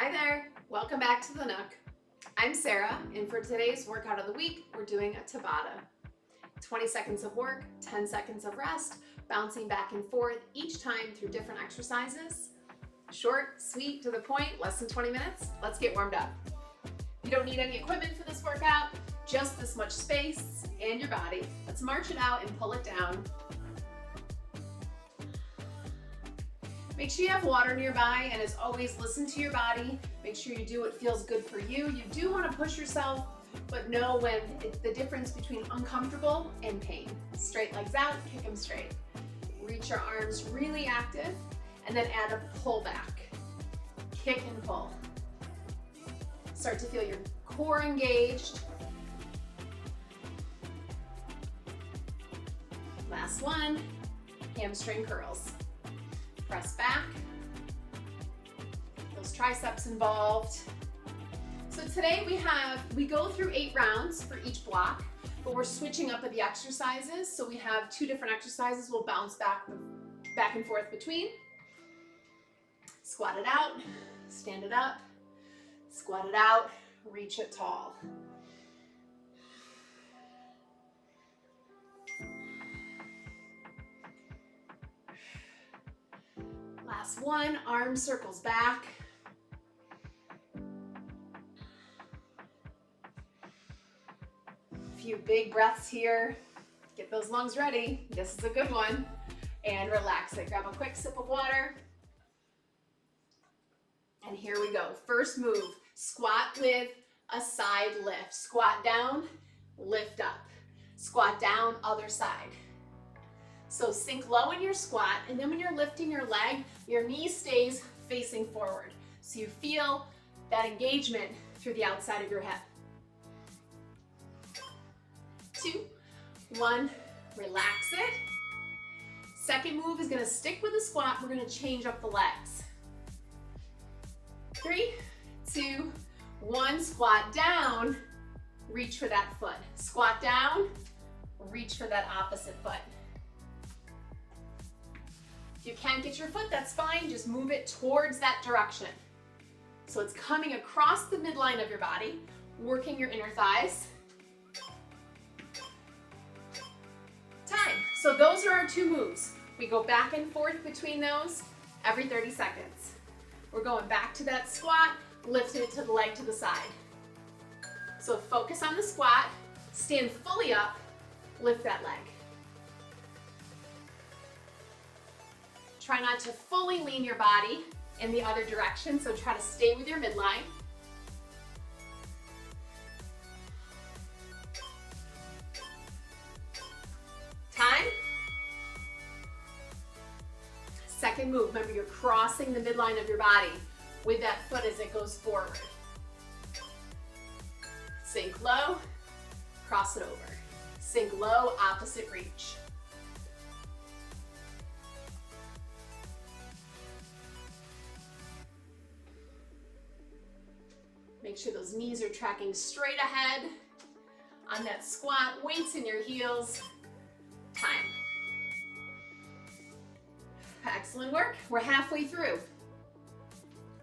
Hi there, welcome back to the Nook. I'm Sarah, and for today's workout of the week, we're doing a Tabata. 20 seconds of work, 10 seconds of rest, bouncing back and forth each time through different exercises. Short, sweet, to the point, less than 20 minutes. Let's get warmed up. You don't need any equipment for this workout, just this much space and your body. Let's march it out and pull it down. Make sure you have water nearby, and as always, listen to your body. Make sure you do what feels good for you. You do want to push yourself, but know when it's the difference between uncomfortable and pain. Straight legs out, kick them straight. Reach your arms really active, and then add a pull back. Kick and pull. Start to feel your core engaged. Last one, hamstring curls. Press back, those triceps involved. So today we go through 8 rounds for each block, but we're switching up the exercises. So we have 2 different exercises we'll bounce back and forth between. Squat it out, stand it up, squat it out, reach it tall. Last one, arm circles back. A few big breaths here. Get those lungs ready. This is a good one. And relax it. Grab a quick sip of water. And here we go. First move, squat with a side lift. Squat down, lift up. Squat down, other side. So sink low in your squat, and then when you're lifting your leg, your knee stays facing forward. So you feel that engagement through the outside of your hip. 2, 1, relax it. Second move is gonna stick with the squat. We're gonna change up the legs. 3, 2, 1, squat down, reach for that foot. Squat down, reach for that opposite foot. If you can't get your foot, that's fine. Just move it towards that direction. So it's coming across the midline of your body, working your inner thighs. Time. So those are our 2 moves. We go back and forth between those every 30 seconds. We're going back to that squat, lifting it to the leg to the side. So focus on the squat, stand fully up, lift that leg. Try not to fully lean your body in the other direction, so try to stay with your midline. Time. Second move, remember you're crossing the midline of your body with that foot as it goes forward. Sink low, cross it over. Sink low, opposite reach. Make sure those knees are tracking straight ahead. On that squat, weights in your heels. Time. Excellent work. We're halfway through.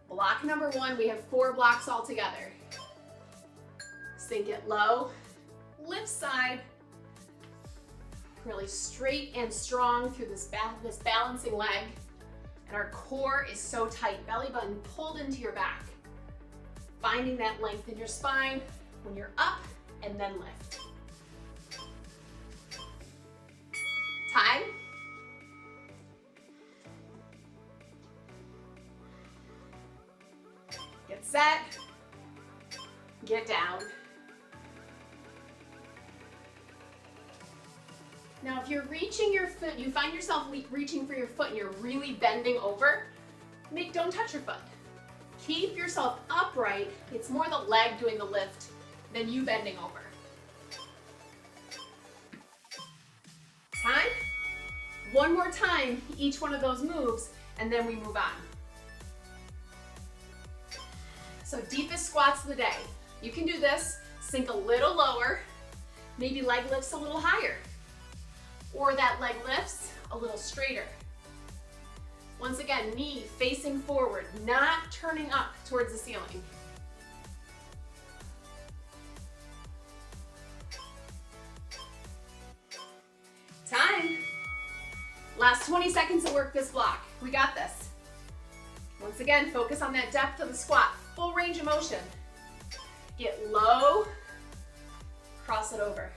Block number 1, we have 4 blocks all together. Sink it low, lift side. Really straight and strong through this balancing leg. And our core is so tight, belly button pulled into your back. Finding that length in your spine when you're up, and then lift. Time. Get set. Get down. Now, if you're reaching your foot, you find yourself reaching for your foot and you're really bending over, don't touch your foot. Keep yourself upright. It's more the leg doing the lift than you bending over. Time. One more time, each one of those moves, and then we move on. So deepest squats of the day. You can do this, sink a little lower, maybe leg lifts a little higher, or that leg lifts a little straighter. Once again, knee facing forward, not turning up towards the ceiling. Time. Last 20 seconds to work this block. We got this. Once again, focus on that depth of the squat. Full range of motion. Get low, cross it over.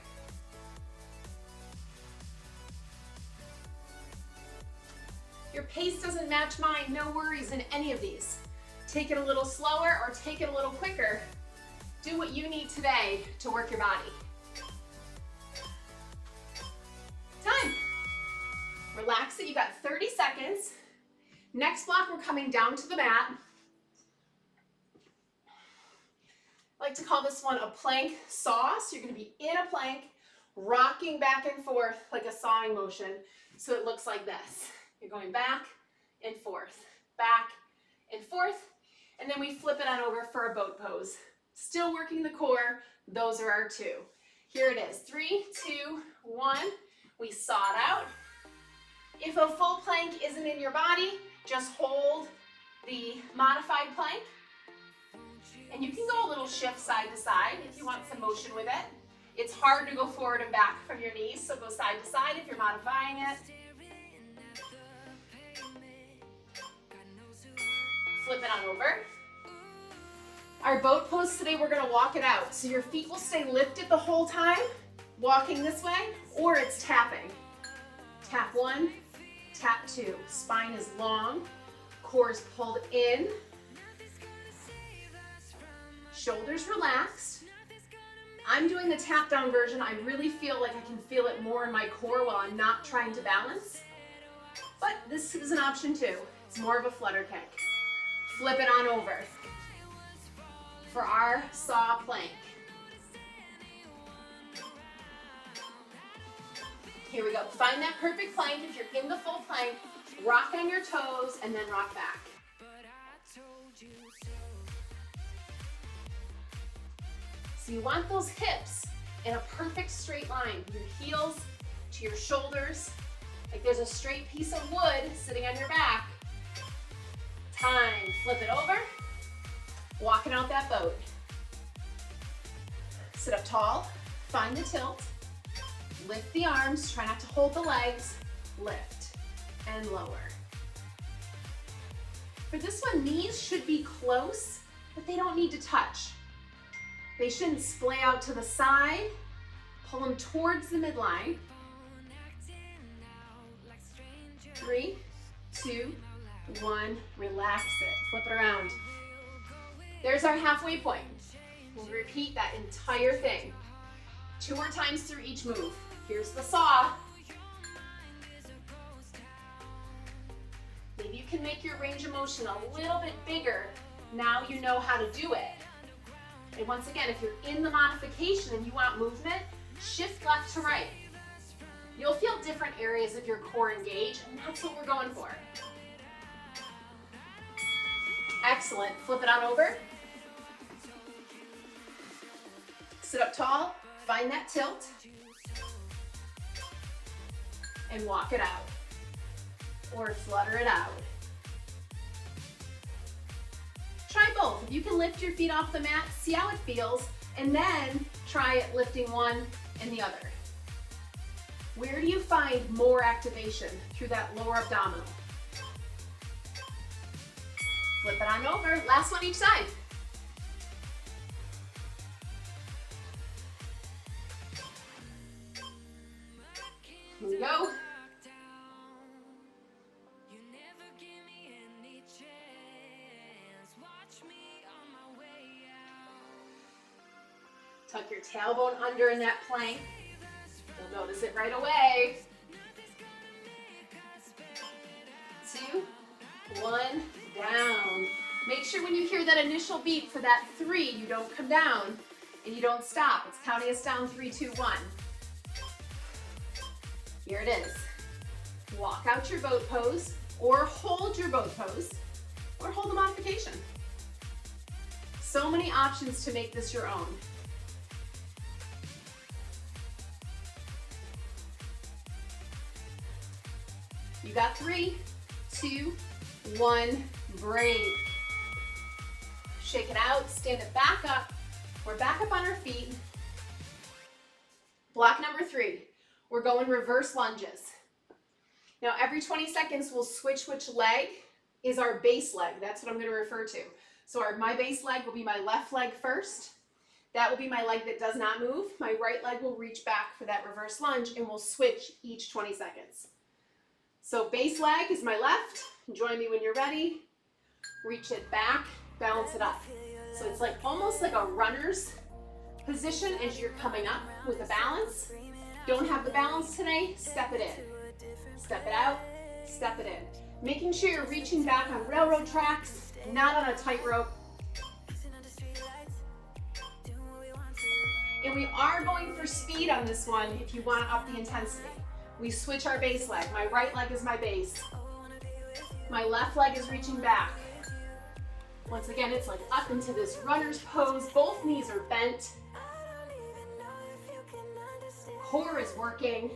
Your pace doesn't match mine, no worries in any of these. Take it a little slower or take it a little quicker. Do what you need today to work your body. Time. Relax it, you got 30 seconds. Next block, we're coming down to the mat. I like to call this one a plank saw. So you're gonna be in a plank, rocking back and forth like a sawing motion. So it looks like this. You're going back and forth, and then we flip it on over for a boat pose. Still working the core, those are our two. Here it is, 3, 2, 1. We saw it out. If a full plank isn't in your body, just hold the modified plank. And you can go a little shift side to side if you want some motion with it. It's hard to go forward and back from your knees, so go side to side if you're modifying it. Flip it on over. Our boat pose today, we're gonna walk it out. So your feet will stay lifted the whole time, walking this way, or it's tapping. Tap 1, tap 2. Spine is long, core is pulled in. Shoulders relaxed. I'm doing the tap down version. I really feel like I can feel it more in my core while I'm not trying to balance. But this is an option too. It's more of a flutter kick. Flip it on over for our saw plank. Here we go. Find that perfect plank. If you're in the full plank, rock on your toes and then rock back. So you want those hips in a perfect straight line. Your heels to your shoulders, like there's a straight piece of wood sitting on your back. Time. Flip it over. Walking out that boat. Sit up tall. Find the tilt. Lift the arms. Try not to hold the legs. Lift and lower. For this one, knees should be close, but they don't need to touch. They shouldn't splay out to the side. Pull them towards the midline. 3, 2, 1. Relax it. Flip it around. There's our halfway point. We'll repeat that entire thing 2 more times through each move. Here's the saw. Maybe you can make your range of motion a little bit bigger. Now you know how to do it. And once again, if you're in the modification and you want movement, shift left to right. You'll feel different areas of your core engage, and that's what we're going for. Excellent. Flip it on over. Sit up tall, find that tilt, and walk it out, or flutter it out. Try both. If you can lift your feet off the mat, see how it feels, and then try it lifting one and the other. Where do you find more activation? Through that lower abdominal. Flip it on over. Last one each side. Here we go. Tuck your tailbone under in that plank. You'll notice it right away. 2, 1, down. Make sure when you hear that initial beat for that 3, you don't come down and you don't stop. It's counting us down 3, 2, 1. Here it is. Walk out your boat pose, or hold your boat pose, or hold the modification. So many options to make this your own. You got 3, 2, 1, break. Shake it out, stand it back up. We're back up on our feet. Block number 3, we're going reverse lunges. Now every 20 seconds we'll switch which leg is our base leg. That's what I'm going to refer to. So my base leg will be my left leg first. That will be my leg that does not move. My right leg will reach back for that reverse lunge, and we'll switch each 20 seconds. So base leg is my left. Join me when you're ready. Reach it back, balance it up. So it's like almost like a runner's position as you're coming up with a balance. Don't have the balance today, step it in. Step it out, step it in. Making sure you're reaching back on railroad tracks, not on a tightrope. And we are going for speed on this one if you want to up the intensity. We switch our base leg. My right leg is my base. My left leg is reaching back. Once again, it's like up into this runner's pose. Both knees are bent. Core is working.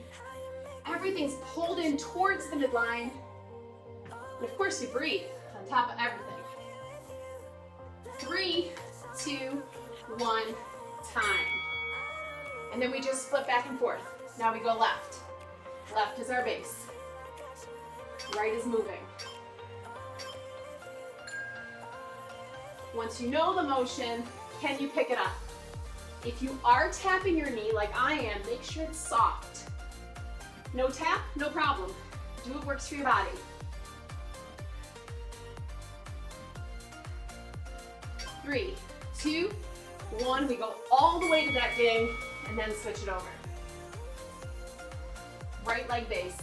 Everything's pulled in towards the midline. And of course you breathe on top of everything. 3, 2, 1, time. And then we just flip back and forth. Now we go left. Left is our base. Right is moving. Once you know the motion, can you pick it up? If you are tapping your knee like I am, make sure it's soft. No tap, no problem. Do what works for your body. 3, 2, 1. We go all the way to that ding and then switch it over. Right leg base.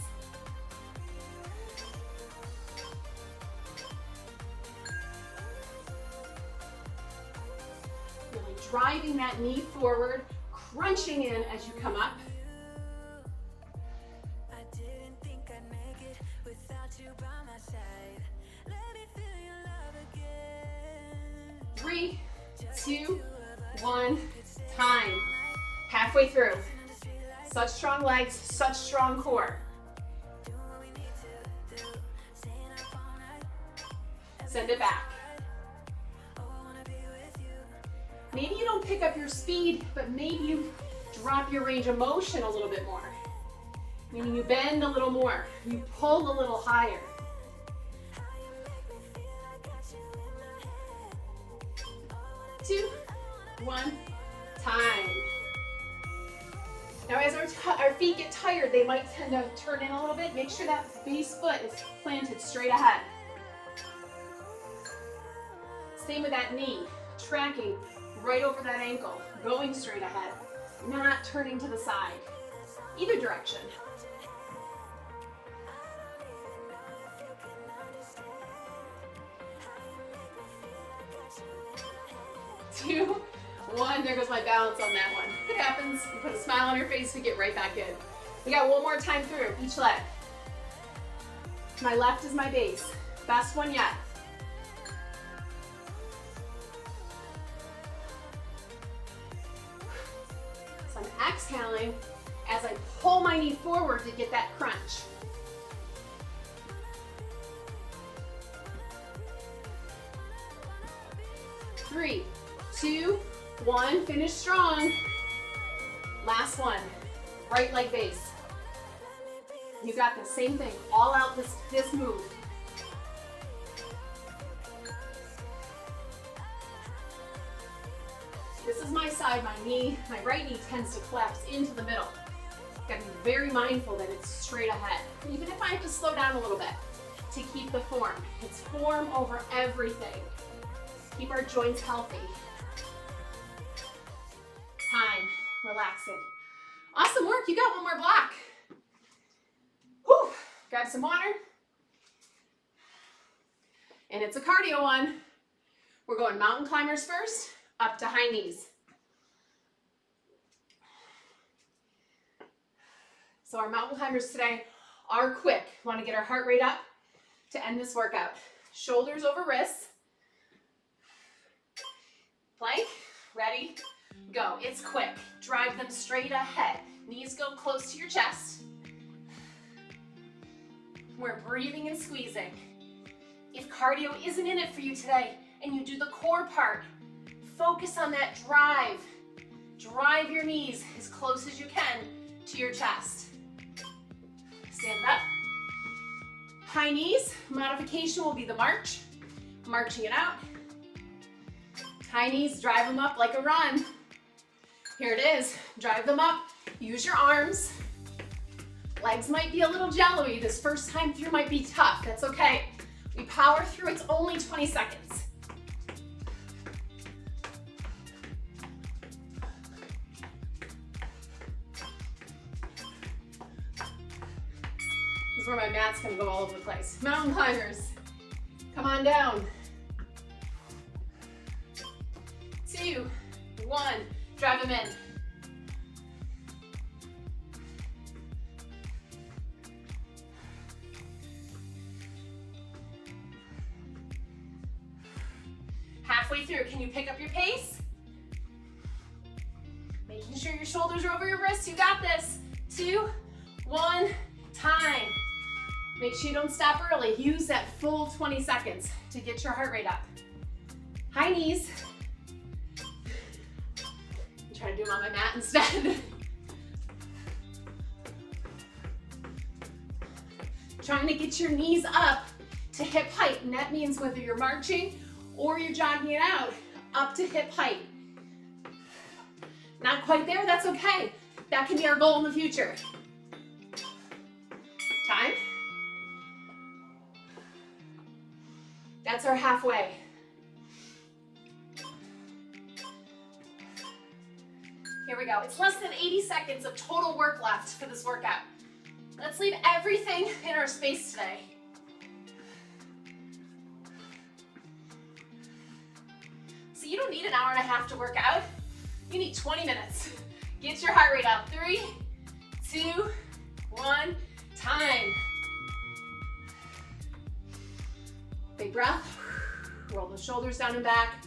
Really driving that knee forward, crunching in as you come up. 3, 2, 1, time. Halfway through. Such strong legs, such strong core. Send it back. Maybe you don't pick up your speed, but maybe you drop your range of motion a little bit more. Meaning you bend a little more, you pull a little higher. 2, 1, time. Now as our feet get tired, they might tend to turn in a little bit. Make sure that base foot is planted straight ahead. Same with that knee, tracking right over that ankle, going straight ahead, not turning to the side, either direction. 2, 1, there goes my balance on that one. It happens, you put a smile on your face, we get right back in. We got one more time through, each leg. My left is my base, best one yet. So I'm exhaling as I pull my knee forward to get that crunch. Three, 2, 1, finish strong. Last one, right leg base. You got the same thing, all out this move. This is my side, my right knee tends to collapse into the middle. Gotta be very mindful that it's straight ahead. Even if I have to slow down a little bit to keep the form. It's form over everything. Keep our joints healthy. Time, relax it. Awesome work, you got one more block. Whew, grab some water. And it's a cardio one. We're going mountain climbers first, up to high knees. So our mountain climbers today are quick. We want to get our heart rate up to end this workout. Shoulders over wrists. Plank, ready, go. It's quick. Drive them straight ahead. Knees go close to your chest. We're breathing and squeezing. If cardio isn't in it for you today and you do the core part, focus on that drive. Drive your knees as close as you can to your chest. Stand up. High knees, modification will be the march. Marching it out. High knees, drive them up like a run. Here it is, drive them up. Use your arms. Legs might be a little jello-y. This first time through might be tough. That's okay. We power through. It's only 20 seconds. This is where my mat's gonna go all over the place. Mountain climbers, come on down. 2, 1, drive them in. Halfway through, can you pick up your pace? Making sure your shoulders are over your wrists, you got this. 2, 1, time. Make sure you don't stop early. Use that full 20 seconds to get your heart rate up. High knees. I'm trying to do them on my mat instead. Trying to get your knees up to hip height, and that means whether you're marching or you're jogging it out, up to hip height. Not quite there, that's okay. That can be our goal in the future. Time. That's our halfway. Here we go. It's less than 80 seconds of total work left for this workout. Let's leave everything in our space today. So you don't need an hour and a half to work out. You need 20 minutes. Get your heart rate up. 3, 2, 1, time. Big breath. Roll the shoulders down and back.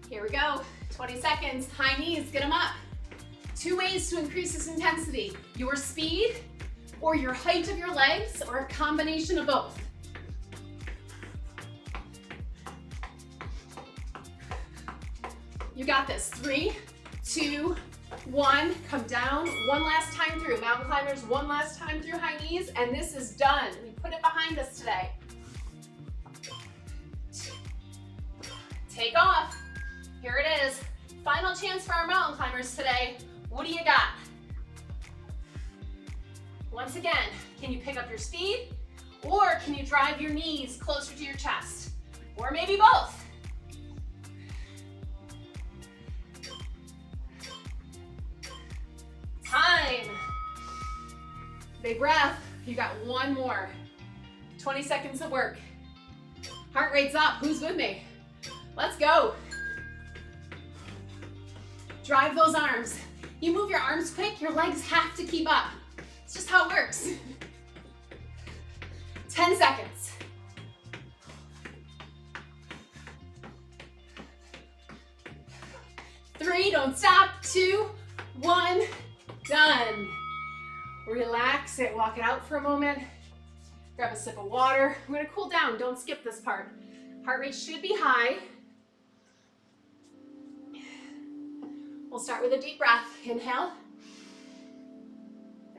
Here we go. 20 seconds. High knees, get them up. 2 ways to increase this intensity. Your speed or your height of your legs, or a combination of both. You got this. 3, 2, 1. Come down. One last time through. Mountain climbers, one last time through high knees, and this is done. We put it behind us today. Take off. Here it is. Final chance for our mountain climbers today. What do you got? Once again, can you pick up your speed? Or can you drive your knees closer to your chest? Or maybe both. Time. Big breath. You got one more. 20 seconds of work. Heart rate's up. Who's with me? Let's go. Drive those arms. You move your arms quick, your legs have to keep up. It's just how it works. 10 seconds. 3, don't stop. 2, 1, done. Relax it, walk it out for a moment. Grab a sip of water. We're gonna cool down, don't skip this part. Heart rate should be high. We'll start with a deep breath. Inhale.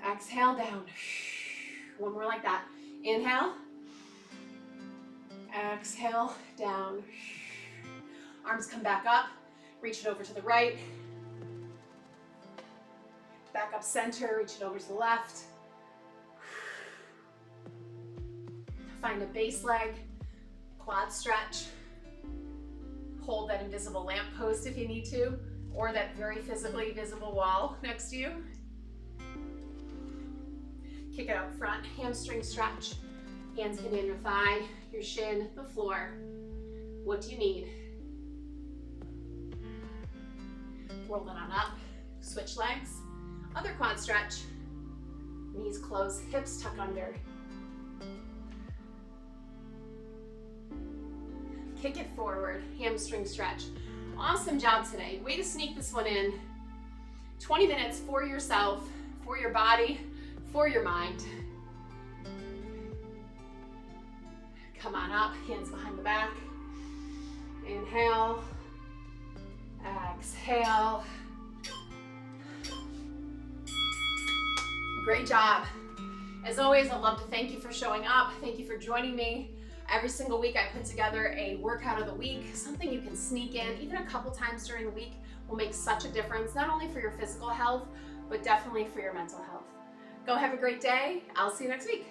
Exhale, down. One more like that. Inhale. Exhale, down. Arms come back up. Reach it over to the right. Back up center, reach it over to the left. Find a base leg, quad stretch. Hold that invisible lamp post if you need to, or that very physically visible wall next to you. Kick it out front, hamstring stretch. Hands can be on your thigh, your shin, the floor. What do you need? Roll it on up, switch legs. Other quad stretch. Knees close, hips tuck under. Kick it forward, hamstring stretch. Awesome job today. Way to sneak this one in. 20 minutes for yourself, for your body, for your mind. Come on up, hands behind the back. Inhale, exhale. Great job. As always, I'd love to thank you for showing up. Thank you for joining me. Every single week I put together a workout of the week, something you can sneak in, even a couple times during the week will make such a difference, not only for your physical health, but definitely for your mental health. Go have a great day. I'll see you next week.